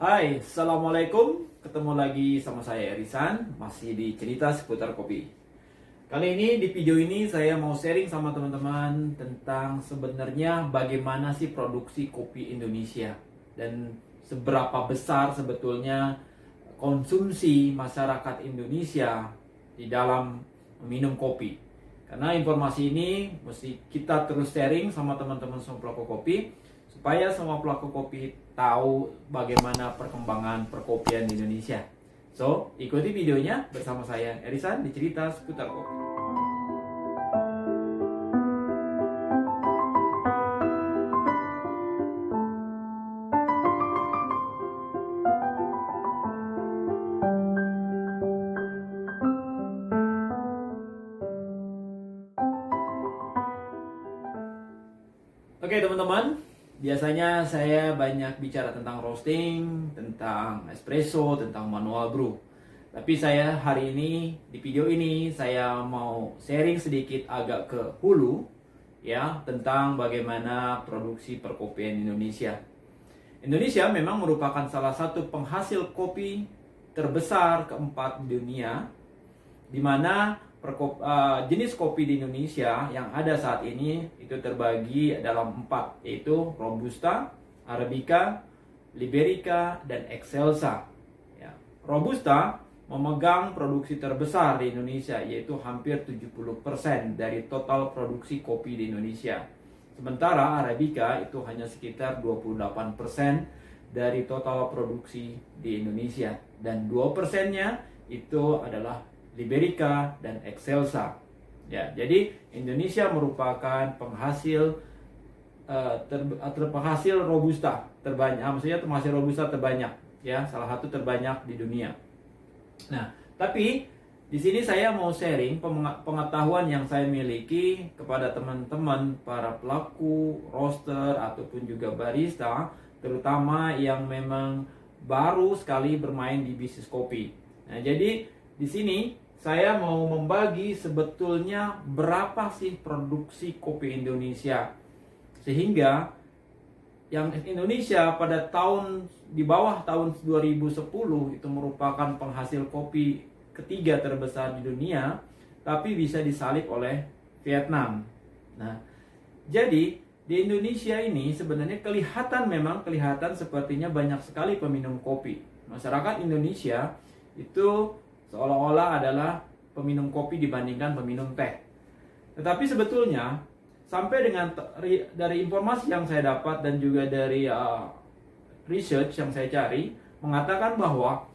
Hai, Assalamualaikum. Ketemu lagi sama saya Erisan, masih di cerita seputar kopi. Kali ini di video ini saya mau sharing sama teman-teman tentang sebenarnya bagaimana sih produksi kopi Indonesia dan seberapa besar sebetulnya konsumsi masyarakat Indonesia di dalam minum kopi. Karena informasi ini mesti kita terus sharing sama teman-teman semua pelaku kopi supaya semua pelaku kopi tahu bagaimana perkembangan perkopian di Indonesia. So, ikuti videonya bersama saya Erisan di cerita seputar kopi. Oke teman-teman, biasanya saya banyak bicara tentang roasting, tentang espresso, tentang manual brew. Tapi saya hari ini, di video ini, saya mau sharing sedikit agak ke hulu, ya, tentang bagaimana produksi perkopian Indonesia. Indonesia memang merupakan salah satu penghasil kopi terbesar keempat di dunia, di mana jenis kopi di Indonesia yang ada saat ini itu terbagi dalam 4, yaitu Robusta, Arabica, Liberica, dan Excelsa. Ya. Robusta memegang produksi terbesar di Indonesia, yaitu hampir 70% dari total produksi kopi di Indonesia. Sementara Arabica itu hanya sekitar 28% dari total produksi di Indonesia, dan 2%-nya itu adalah Liberica dan Excelsa. Ya, jadi Indonesia merupakan penghasil penghasil Robusta terbanyak, maksudnya penghasil Robusta terbanyak, ya, salah satu terbanyak di dunia. Nah, tapi di sini saya mau sharing pengetahuan yang saya miliki kepada teman-teman para pelaku roaster ataupun juga barista, terutama yang memang baru sekali bermain di bisnis kopi. Nah, jadi di sini saya mau membagi sebetulnya berapa sih produksi kopi Indonesia, sehingga yang Indonesia pada di bawah tahun 2010 itu merupakan penghasil kopi ketiga terbesar di dunia, tapi bisa disalip oleh Vietnam. Nah, jadi di Indonesia ini sebenarnya kelihatan sepertinya banyak sekali peminum kopi. Masyarakat Indonesia itu seolah-olah adalah peminum kopi dibandingkan peminum teh. Tetapi sebetulnya sampai dari informasi yang saya dapat dan juga dari research yang saya cari mengatakan bahwa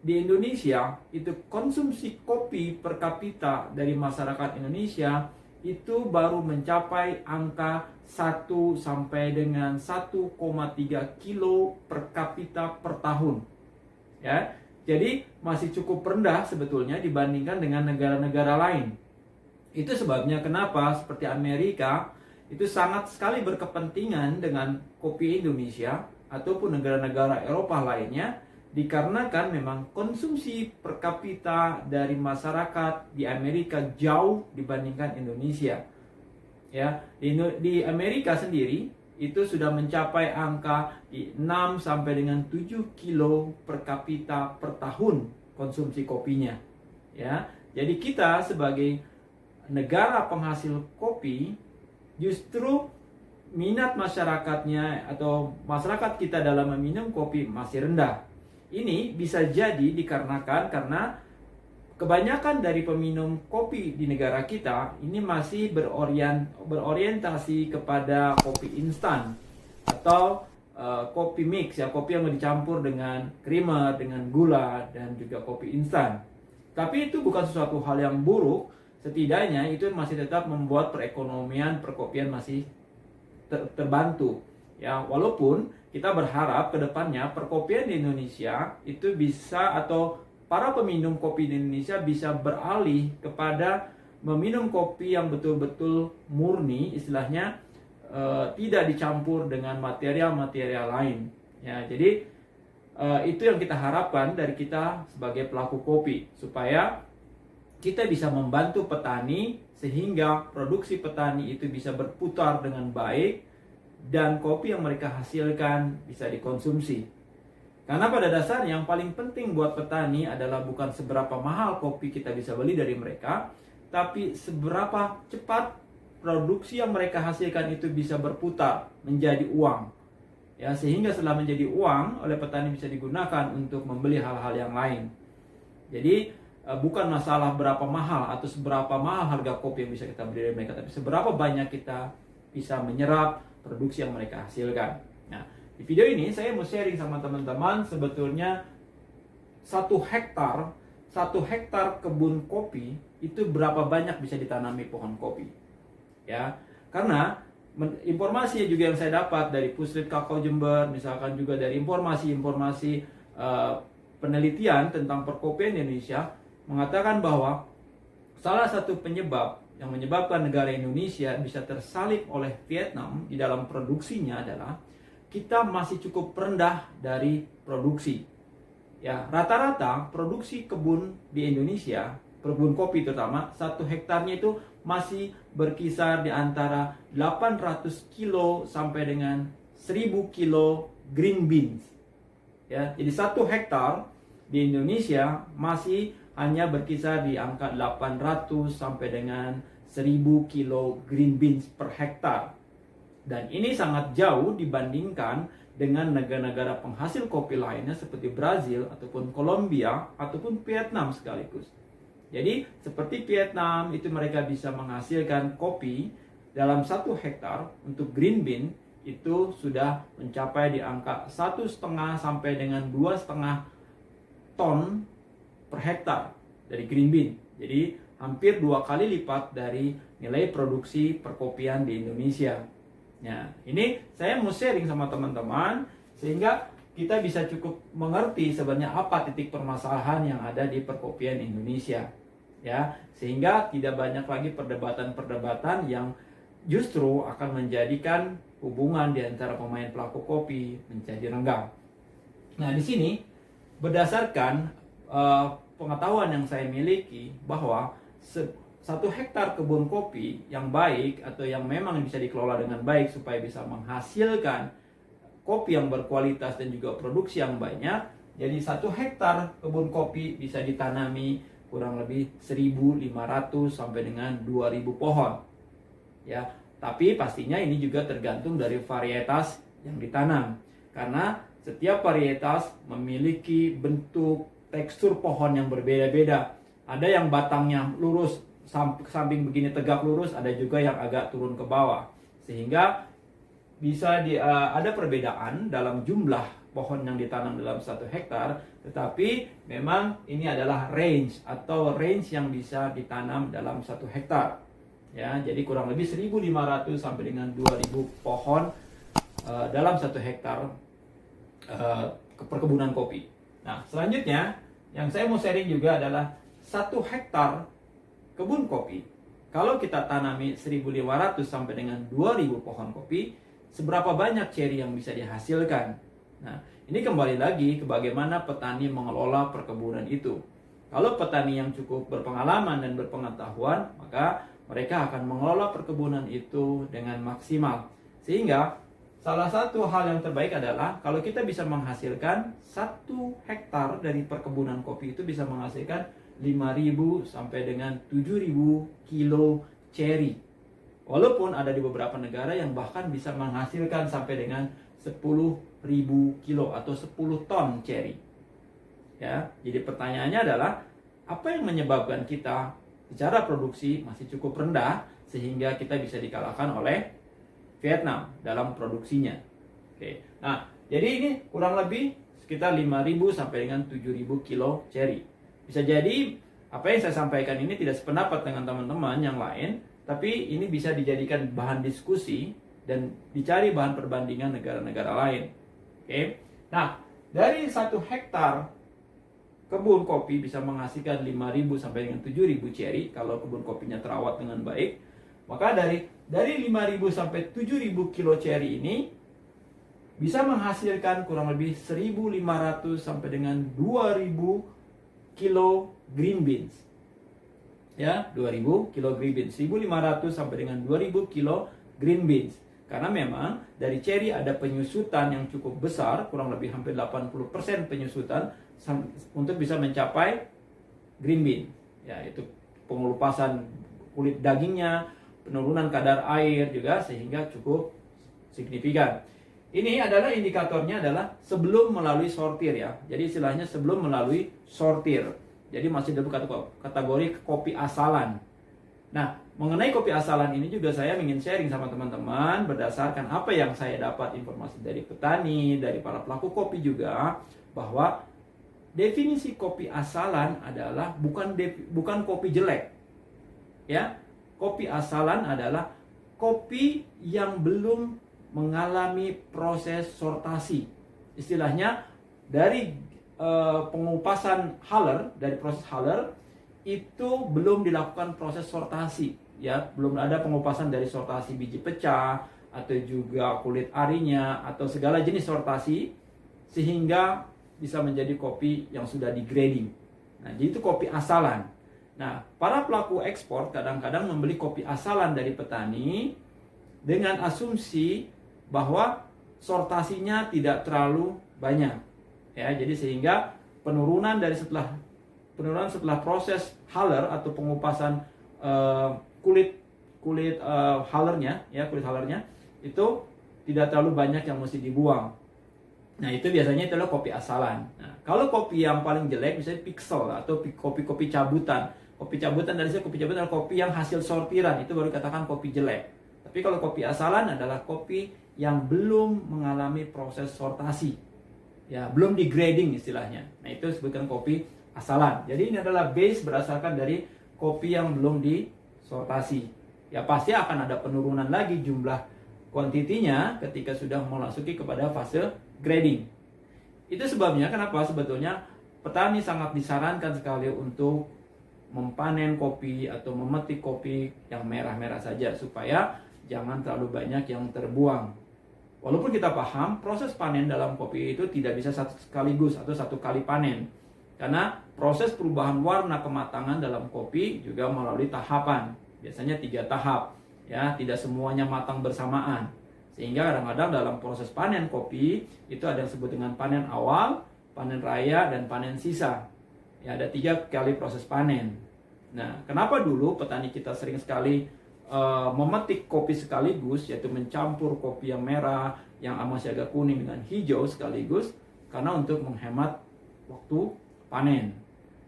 di Indonesia itu konsumsi kopi per kapita dari masyarakat Indonesia itu baru mencapai angka 1 sampai dengan 1,3 kilo per kapita per tahun. Ya. Jadi masih cukup rendah sebetulnya dibandingkan dengan negara-negara lain. Itu sebabnya kenapa seperti Amerika itu sangat sekali berkepentingan dengan kopi Indonesia ataupun negara-negara Eropa lainnya, dikarenakan memang konsumsi per kapita dari masyarakat di Amerika jauh dibandingkan Indonesia. Ya, di Amerika sendiri itu sudah mencapai angka 6 sampai dengan 7 kilo per kapita per tahun konsumsi kopinya. Ya, jadi kita sebagai negara penghasil kopi justru minat masyarakatnya atau masyarakat kita dalam meminum kopi masih rendah. Ini bisa jadi dikarenakan karena kebanyakan dari peminum kopi di negara kita ini masih berorientasi kepada kopi instan atau kopi mix, ya, kopi yang dicampur dengan creamer, dengan gula, dan juga kopi instan. Tapi itu bukan sesuatu hal yang buruk, setidaknya itu masih tetap membuat perekonomian perkopian masih terbantu. Ya, walaupun kita berharap ke depannya perkopian di Indonesia itu bisa, atau para peminum kopi di Indonesia bisa beralih kepada meminum kopi yang betul-betul murni, istilahnya tidak dicampur dengan material-material lain. Ya, jadi itu yang kita harapkan dari kita sebagai pelaku kopi, supaya kita bisa membantu petani sehingga produksi petani itu bisa berputar dengan baik dan kopi yang mereka hasilkan bisa dikonsumsi. Karena pada dasarnya yang paling penting buat petani adalah bukan seberapa mahal kopi kita bisa beli dari mereka, tapi seberapa cepat produksi yang mereka hasilkan itu bisa berputar menjadi uang. Ya, sehingga setelah menjadi uang oleh petani bisa digunakan untuk membeli hal-hal yang lain. Jadi bukan masalah berapa mahal atau seberapa mahal harga kopi yang bisa kita beli dari mereka, tapi seberapa banyak kita bisa menyerap produksi yang mereka hasilkan. Nah, di video ini saya mau sharing sama teman-teman sebetulnya 1 hektar kebun kopi itu berapa banyak bisa ditanami pohon kopi. Ya, karena informasi juga yang saya dapat dari Puslit Kakao Jember, misalkan juga dari informasi-informasi penelitian tentang perkopian Indonesia mengatakan bahwa salah satu penyebab yang menyebabkan negara Indonesia bisa tersalip oleh Vietnam di dalam produksinya adalah kita masih cukup rendah dari produksi. Ya, rata-rata produksi kebun di Indonesia, kebun kopi terutama, 1 hektarnya itu masih berkisar di antara 800 kilo sampai dengan 1000 kilo green beans. Ya, jadi 1 hektar di Indonesia masih hanya berkisar di angka 800 sampai dengan 1000 kilo green beans per hektar. Dan ini sangat jauh dibandingkan dengan negara-negara penghasil kopi lainnya seperti Brazil ataupun Kolombia ataupun Vietnam sekaligus. Jadi seperti Vietnam itu mereka bisa menghasilkan kopi dalam 1 hektar untuk green bean itu sudah mencapai di angka 1,5 sampai dengan 2,5 ton per hektar dari green bean. Jadi hampir 2 kali lipat dari nilai produksi perkopian di Indonesia. Nah, ini saya mau sharing sama teman-teman sehingga kita bisa cukup mengerti sebenarnya apa titik permasalahan yang ada di perkopian Indonesia. Ya, sehingga tidak banyak lagi perdebatan-perdebatan yang justru akan menjadikan hubungan di antara pemain pelaku kopi menjadi renggang. Nah, di sini berdasarkan pengetahuan yang saya miliki bahwa 1 hektar kebun kopi yang baik atau yang memang bisa dikelola dengan baik supaya bisa menghasilkan kopi yang berkualitas dan juga produksi yang banyak. Jadi 1 hektar kebun kopi bisa ditanami kurang lebih 1.500 sampai dengan 2.000 pohon. Ya, tapi pastinya ini juga tergantung dari varietas yang ditanam. Karena setiap varietas memiliki bentuk tekstur pohon yang berbeda-beda. Ada yang batangnya lurus samping begini tegak lurus, ada juga yang agak turun ke bawah. Sehingga bisa ada perbedaan dalam jumlah pohon yang ditanam dalam 1 hektar, tetapi memang ini adalah range yang bisa ditanam dalam 1 hektar. Ya, jadi kurang lebih 1.500 sampai dengan 2.000 pohon dalam 1 hektar perkebunan kopi. Nah, selanjutnya yang saya mau sharing juga adalah 1 hektar kebun kopi. Kalau kita tanami 1.500 sampai dengan 2.000 pohon kopi, seberapa banyak ceri yang bisa dihasilkan? Nah, ini kembali lagi ke bagaimana petani mengelola perkebunan itu. Kalau petani yang cukup berpengalaman dan berpengetahuan, maka mereka akan mengelola perkebunan itu dengan maksimal. Sehingga salah satu hal yang terbaik adalah kalau kita bisa menghasilkan 1 hektar dari perkebunan kopi itu bisa menghasilkan 5.000 sampai dengan 7.000 kilo ceri. Walaupun ada di beberapa negara yang bahkan bisa menghasilkan sampai dengan 10.000 kilo atau 10 ton ceri. Ya, jadi pertanyaannya adalah apa yang menyebabkan kita secara produksi masih cukup rendah sehingga kita bisa dikalahkan oleh Vietnam dalam produksinya. Oke. Nah, jadi ini kurang lebih sekitar 5.000 sampai dengan 7.000 kilo ceri. Bisa jadi apa yang saya sampaikan ini tidak sependapat dengan teman-teman yang lain, tapi ini bisa dijadikan bahan diskusi dan dicari bahan perbandingan negara-negara lain. Oke. Nah, dari 1 hektar kebun kopi bisa menghasilkan 5.000 sampai dengan 7.000 ceri kalau kebun kopinya terawat dengan baik. Maka dari 5.000 sampai 7.000 kilo ceri ini bisa menghasilkan kurang lebih 1.500 sampai dengan 2.000 kilo green beans. Ya, 2.000 kilo green beans. 1.500 sampai dengan 2.000 kilo green beans. Karena memang dari cherry ada penyusutan yang cukup besar, kurang lebih hampir 80% penyusutan untuk bisa mencapai green bean. Ya, itu pengelupasan kulit dagingnya, penurunan kadar air juga sehingga cukup signifikan. Ini adalah indikatornya adalah sebelum melalui sortir ya. Jadi istilahnya sebelum melalui sortir. Jadi masih dalam kategori kopi asalan. Nah, mengenai kopi asalan ini juga saya ingin sharing sama teman-teman berdasarkan apa yang saya dapat informasi dari petani, dari para pelaku kopi juga, bahwa definisi kopi asalan adalah bukan kopi jelek. Ya. Kopi asalan adalah kopi yang belum mengalami proses sortasi. Istilahnya dari pengupasan huller, dari proses huller itu belum dilakukan proses sortasi, ya, belum ada pengupasan dari sortasi biji pecah atau juga kulit arinya atau segala jenis sortasi sehingga bisa menjadi kopi yang sudah di-grading. Nah, jadi itu kopi asalan. Nah, para pelaku ekspor kadang-kadang membeli kopi asalan dari petani dengan asumsi bahwa sortasinya tidak terlalu banyak, ya. Jadi sehingga penurunan setelah proses huller atau pengupasan kulit hullernya, ya, kulit hullernya itu tidak terlalu banyak yang mesti dibuang. Nah, itu biasanya adalah kopi asalan. Nah, kalau kopi yang paling jelek misalnya pixel atau kopi-kopi cabutan. Kopi cabutan dari saya, kopi cabutan adalah kopi yang hasil sortiran, itu baru dikatakan kopi jelek. Tapi kalau kopi asalan adalah kopi yang belum mengalami proses sortasi, ya, belum degrading istilahnya. Nah, itu disebutkan kopi asalan. Jadi ini adalah base berdasarkan dari kopi yang belum disortasi. Ya, pasti akan ada penurunan lagi jumlah kuantitinya ketika sudah memasuki kepada fase grading. Itu sebabnya kenapa sebetulnya petani sangat disarankan sekali untuk mempanen kopi atau memetik kopi yang merah-merah saja supaya jangan terlalu banyak yang terbuang. Walaupun kita paham proses panen dalam kopi itu tidak bisa satu sekaligus atau satu kali panen. Karena proses perubahan warna kematangan dalam kopi juga melalui tahapan. Biasanya 3 tahap, ya, tidak semuanya matang bersamaan. Sehingga kadang-kadang dalam proses panen kopi itu ada yang disebut dengan panen awal, panen raya, dan panen sisa. Ya, ada 3 kali proses panen. Nah, kenapa dulu petani kita sering sekali memetik kopi sekaligus, yaitu mencampur kopi yang merah, yang masih agak kuning dengan hijau sekaligus, karena untuk menghemat waktu panen.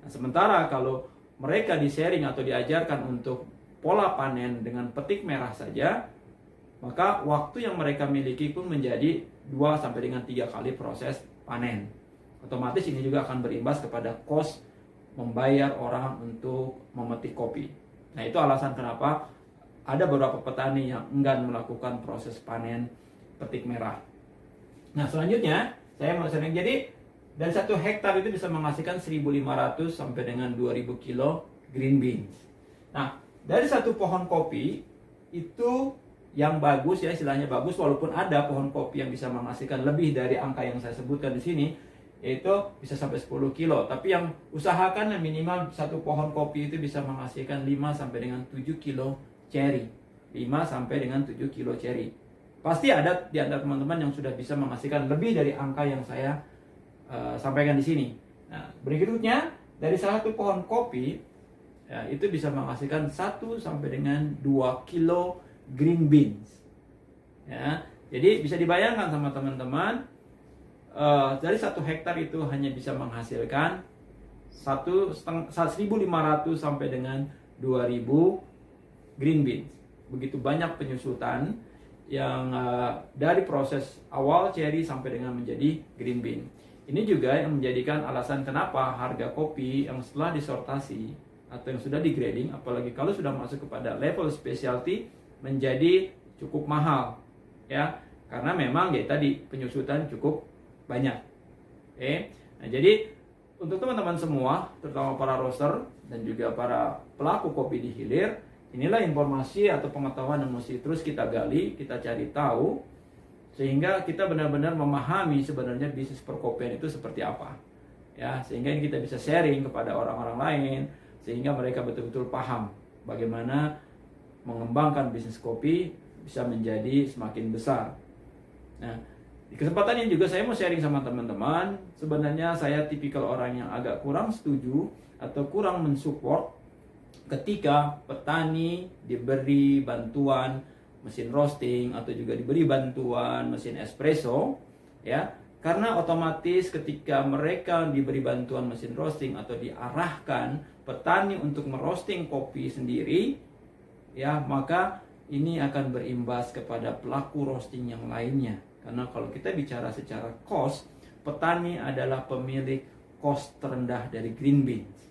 Nah, sementara kalau mereka di-sharing atau diajarkan untuk pola panen dengan petik merah saja, maka waktu yang mereka miliki pun menjadi 2 sampai dengan 3 kali proses panen. Otomatis ini juga akan berimbas kepada cost membayar orang untuk memetik kopi. Nah, itu alasan kenapa ada beberapa petani yang enggan melakukan proses panen petik merah. Nah, selanjutnya saya mau sharing. Jadi dari 1 hektar itu bisa menghasilkan 1.500 sampai dengan 2.000 kilo green beans. Nah, dari 1 pohon kopi itu yang bagus, ya, istilahnya bagus, walaupun ada pohon kopi yang bisa menghasilkan lebih dari angka yang saya sebutkan di sini, yaitu bisa sampai 10 kilo. Tapi yang usahakan minimal 1 pohon kopi itu bisa menghasilkan 5 sampai dengan 7 kilo cherry. 5 sampai dengan 7 kilo cherry. Pasti ada di antara teman-teman yang sudah bisa menghasilkan lebih dari angka yang saya sampaikan di sini. Nah, berikutnya dari 1 pohon kopi, ya, itu bisa menghasilkan 1 sampai dengan 2 kilo green beans. Ya, jadi bisa dibayangkan sama teman-teman, dari 1 hektar itu hanya bisa menghasilkan 1.500 sampai dengan 2.000 green beans. Begitu banyak penyusutan yang dari proses awal cherry sampai dengan menjadi green bean. Ini juga yang menjadikan alasan kenapa harga kopi yang setelah disortasi atau yang sudah digrading, apalagi kalau sudah masuk kepada level specialty, menjadi cukup mahal, ya, karena memang ya tadi penyusutan cukup banyak. Oke. Nah, jadi untuk teman-teman semua, terutama para roaster dan juga para pelaku kopi di hilir, inilah informasi atau pengetahuan yang mesti terus kita gali, kita cari tahu, sehingga kita benar-benar memahami sebenarnya bisnis perkopian itu seperti apa. Ya, sehingga ini kita bisa sharing kepada orang-orang lain, sehingga mereka betul-betul paham bagaimana mengembangkan bisnis kopi bisa menjadi semakin besar. Nah, di kesempatan ini juga saya mau sharing sama teman-teman. Sebenarnya saya tipikal orang yang agak kurang setuju atau kurang mensupport ketika petani diberi bantuan mesin roasting atau juga diberi bantuan mesin espresso, ya. Karena otomatis ketika mereka diberi bantuan mesin roasting atau diarahkan petani untuk merosting kopi sendiri, ya, maka ini akan berimbas kepada pelaku roasting yang lainnya. Karena kalau kita bicara secara cost, petani adalah pemilik cost terendah dari green beans.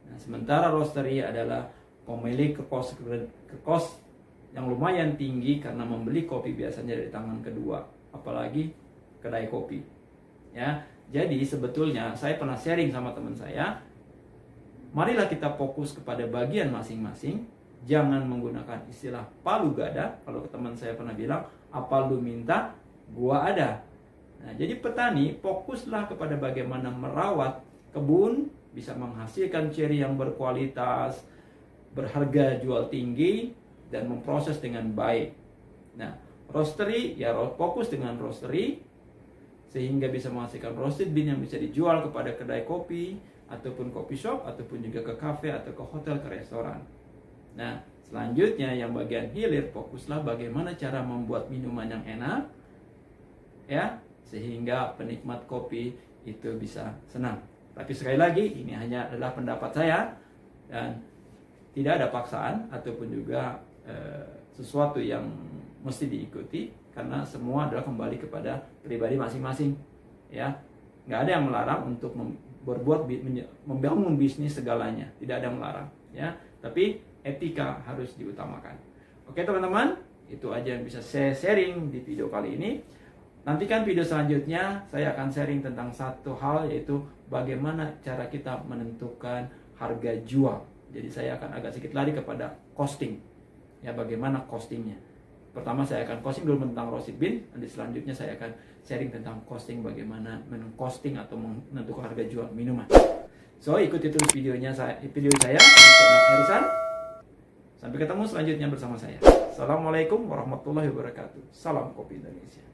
Nah, sementara roastery adalah pemilik cost yang lumayan tinggi karena membeli kopi biasanya dari tangan kedua, apalagi kedai kopi. Ya, jadi sebetulnya saya pernah sharing sama teman saya, marilah kita fokus kepada bagian masing-masing. Jangan menggunakan istilah palu gada. Kalau ke teman saya pernah bilang, apa lu minta, gua ada. Nah, jadi petani fokuslah kepada bagaimana merawat kebun, bisa menghasilkan ceri yang berkualitas, berharga jual tinggi, dan memproses dengan baik. Nah, roastery ya fokus dengan roastery, sehingga bisa menghasilkan roasted bean yang bisa dijual kepada kedai kopi, ataupun coffee shop, ataupun juga ke cafe atau ke hotel, ke restoran. Nah, selanjutnya yang bagian hilir, fokuslah bagaimana cara membuat minuman yang enak, ya, sehingga penikmat kopi itu bisa senang. Tapi sekali lagi, ini hanya adalah pendapat saya dan tidak ada paksaan ataupun juga sesuatu yang mesti diikuti, karena semua adalah kembali kepada pribadi masing-masing, ya. Nggak ada yang melarang untuk membangun bisnis segalanya, tidak ada yang melarang, ya. Tapi etika harus diutamakan. Oke teman-teman, itu aja yang bisa saya sharing di video kali ini. Nantikan video selanjutnya, saya akan sharing tentang satu hal, yaitu bagaimana cara kita menentukan harga jual. Jadi saya akan agak sedikit lari kepada costing, ya, bagaimana costingnya. Pertama saya akan costing dulu tentang roasted bean, nanti selanjutnya saya akan sharing tentang costing, bagaimana men-costing atau menentukan harga jual minuman. So, ikuti terus video saya di channel Herisan. Sampai ketemu selanjutnya bersama saya. Assalamualaikum warahmatullahi wabarakatuh. Salam Kopi Indonesia.